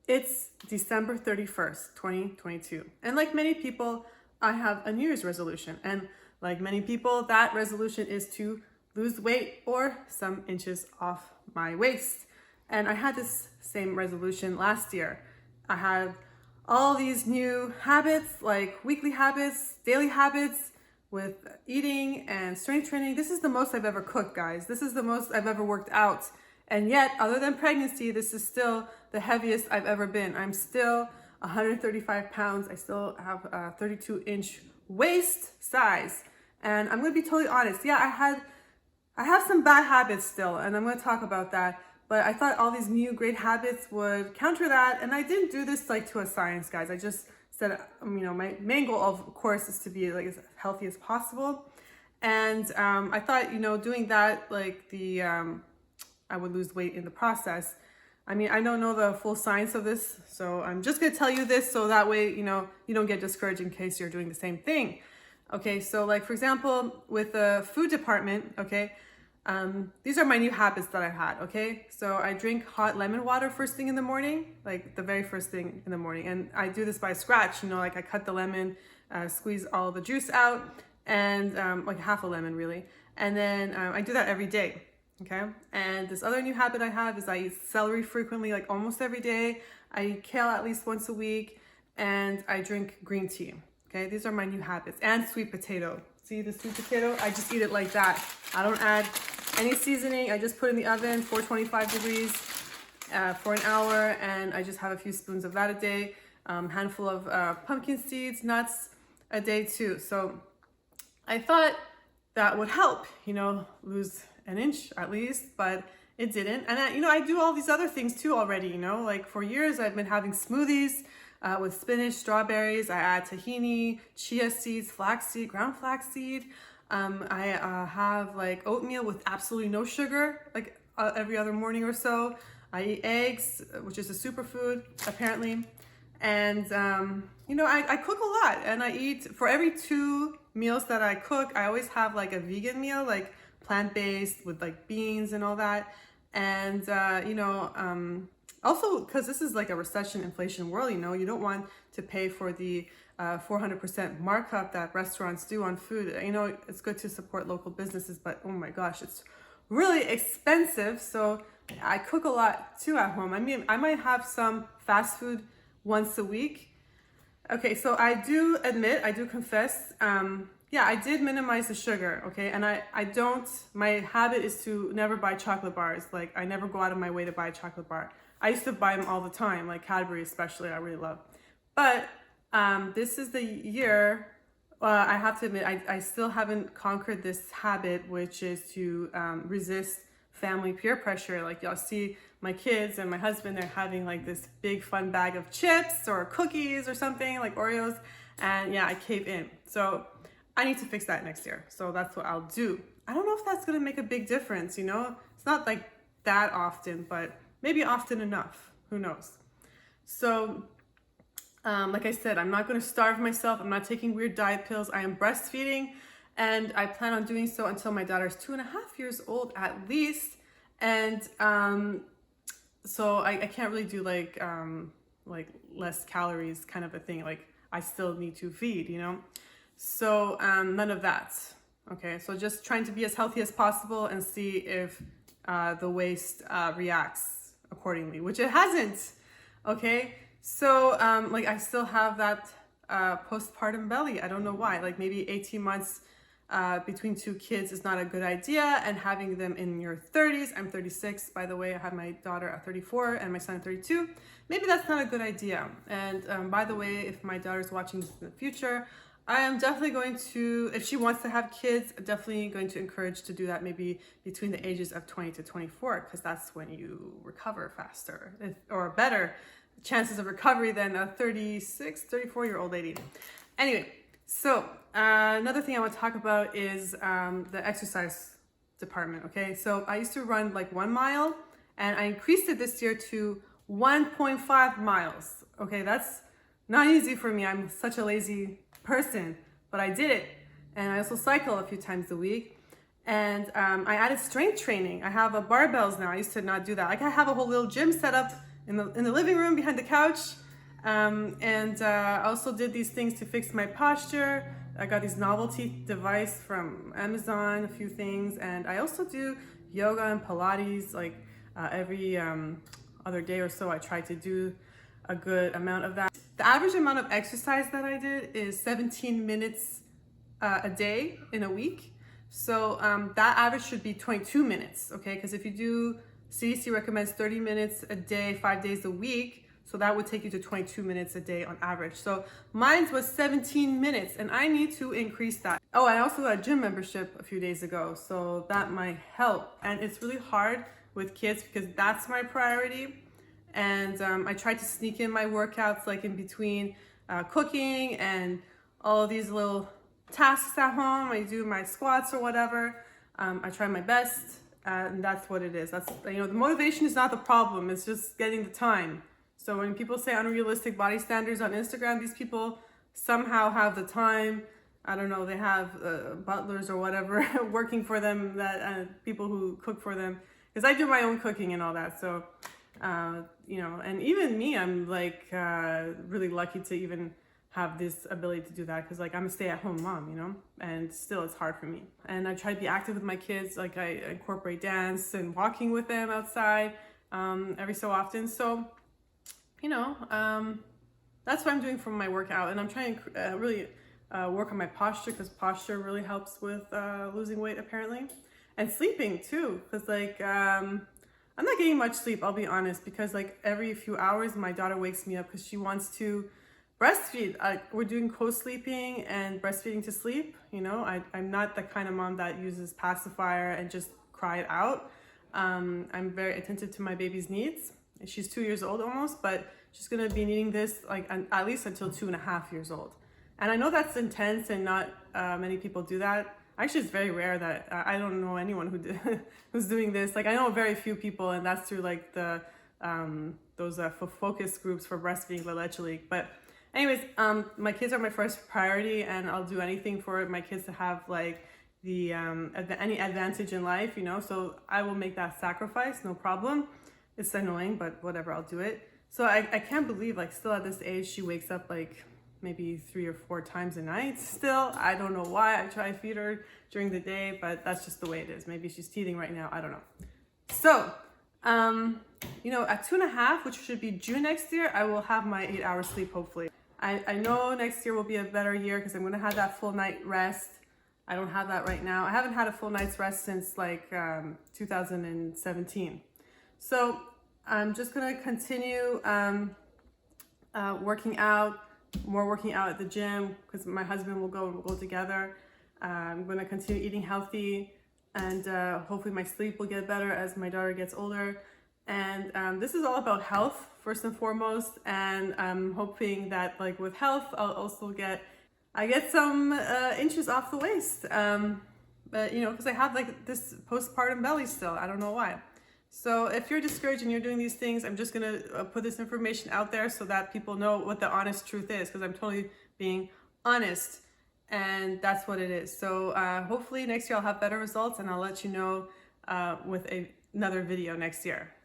It's December 31st, 2022. And like many people, I have a New Year's resolution. And like many people, that resolution is to lose weight or some inches off my waist. And I had this same resolution last year. I had all these new habits, like weekly habits, daily habits with eating and strength training. This is the most I've ever cooked, guys. This is the most I've ever worked out. And yet, other than pregnancy, this is still the heaviest I've ever been. I'm still 135 pounds. I still have a 32-inch waist size. And I'm gonna be totally honest. Yeah, I have some bad habits still, and I'm gonna talk about that. But I thought all these new great habits would counter that. And I didn't do this like to a science, guys. I just said, my main goal, of course, is to be like as healthy as possible. And I thought, doing that, like I would lose weight in the process. I mean, I don't know the full science of this, so I'm just gonna tell you this so that way, you don't get discouraged in case you're doing the same thing. Okay, so like for example, with the food department, okay, these are my new habits that I've had, okay? So I drink hot lemon water first thing in the morning, like the very first thing in the morning. And I do this by scratch, like I cut the lemon, squeeze all the juice out, and like half a lemon really. And then I do that every day. Okay, and this other new habit I have is I eat celery frequently, like almost every day. I eat kale at least once a week, and I drink green tea. Okay, these are my new habits. And sweet potato. See the sweet potato? I just eat it like that. I don't add any seasoning. I just put it in the oven, 425 degrees for an hour, and I just have a few spoons of that a day. Handful of pumpkin seeds, nuts a day too. So I thought that would help, lose an inch at least, but it didn't. And I do all these other things too already, like for years I've been having smoothies with spinach, strawberries. I add tahini, chia seeds, flaxseed, ground flaxseed. I have like oatmeal with absolutely no sugar, like every other morning or so. I eat eggs, which is a superfood apparently. And I cook a lot, and I eat, for every 2 meals that I cook, I always have like a vegan meal, like plant-based with like beans and all that. And also because this is like a recession inflation world, you don't want to pay for the 400% markup that restaurants do on food. It's good to support local businesses, but oh my gosh, it's really expensive. So I cook a lot too at home. I mean, I might have some fast food once a week. Okay, so I do confess, I did minimize the sugar, okay? And my habit is to never buy chocolate bars. Like, I never go out of my way to buy a chocolate bar. I used to buy them all the time, like Cadbury especially, I really love. But this is the year, I have to admit, I still haven't conquered this habit, which is to resist family peer pressure. Like, y'all see my kids and my husband, they're having like this big fun bag of chips or cookies or something, like Oreos. And yeah, I cave in. So I need to fix that next year. So that's what I'll do. I don't know if that's gonna make a big difference, It's not like that often, but maybe often enough, who knows? So, like I said, I'm not gonna starve myself. I'm not taking weird diet pills. I am breastfeeding, and I plan on doing so until my daughter's 2.5 years old at least. And so I can't really do like less calories kind of a thing. Like, I still need to feed, So none of that. Okay, so just trying to be as healthy as possible and see if the waist reacts accordingly, which it hasn't. Okay, so I still have that postpartum belly. I don't know why. Like, maybe 18 months between 2 kids is not a good idea, and having them in your 30s. I'm 36, by the way. I have my daughter at 34 and my son at 32. Maybe that's not a good idea. And by the way, if my daughter's watching this in the future, I am definitely going to, if she wants to have kids, definitely going to encourage to do that maybe between the ages of 20 to 24, because that's when you recover faster, or better chances of recovery than a 36, 34-year-old lady. Anyway, so another thing I want to talk about is the exercise department, okay? So I used to run like 1 mile, and I increased it this year to 1.5 miles, okay? That's not easy for me. I'm such a lazy person, but I did it. And I also cycle a few times a week. And I added strength training. I have barbells now. I used to not do that. Like, I have a whole little gym set up in the living room behind the couch. I also did these things to fix my posture. I got these novelty device from Amazon, a few things, and I also do yoga and Pilates like every other day or so. I try to do a good amount of that. The average amount of exercise that I did is 17 minutes a day in a week. So that average should be 22 minutes, okay? Because if you do, CDC recommends 30 minutes a day, 5 days a week. So that would take you to 22 minutes a day on average. So mine was 17 minutes and I need to increase that. Oh, I also got a gym membership a few days ago. So that might help. And it's really hard with kids because that's my priority. And I tried to sneak in my workouts like in between cooking and all of these little tasks at home. I do my squats or whatever. I try my best and that's what it is. That's, you know, the motivation is not the problem. It's just getting the time. So when people say unrealistic body standards on Instagram, these people somehow have the time. I don't know, they have butlers or whatever working for them, that people who cook for them. Because I do my own cooking and all that. So, you know, and even me, I'm like really lucky to even have this ability to do that. Because like I'm a stay-at-home mom, you know, and still it's hard for me. And I try to be active with my kids. Like I incorporate dance and walking with them outside every so often. So, you know, that's what I'm doing for my workout. And I'm trying to really work on my posture because posture really helps with losing weight apparently. And sleeping too, because like I'm not getting much sleep, I'll be honest, because like every few hours my daughter wakes me up because she wants to breastfeed. We're doing co-sleeping and breastfeeding to sleep. You know, I'm not the kind of mom that uses pacifier and just cry it out. I'm very attentive to my baby's needs. She's 2 years old almost, but she's gonna be needing this like at least until 2.5 years old. And I know that's intense and not many people do that. Actually, it's very rare that I don't know anyone who's doing this. Like I know very few people, and that's through like the those focus groups for breastfeeding La Leche League. But anyways, my kids are my first priority, and I'll do anything for my kids to have like the any advantage in life, you know. So I will make that sacrifice, no problem. It's annoying, but whatever, I'll do it. So I can't believe like still at this age she wakes up like maybe 3 or 4 times a night still. I don't know why. I try to feed her during the day, but that's just the way it is. Maybe she's teething right now. I don't know. So, you know, at 2.5, which should be June next year, I will have my 8 hours sleep, hopefully. I know next year will be a better year because I'm going to have that full night rest. I don't have that right now. I haven't had a full night's rest since like 2017. So I'm just going to continue working out, more working out at the gym because my husband will go and we'll go together. I'm going to continue eating healthy and hopefully my sleep will get better as my daughter gets older. And this is all about health first and foremost. And I'm hoping that like with health, I'll also get some inches off the waist. But you know, because I have like this postpartum belly still. I don't know why. So if you're discouraged and you're doing these things, I'm just going to put this information out there so that people know what the honest truth is, because I'm totally being honest and that's what it is. So hopefully next year I'll have better results and I'll let you know with another video next year.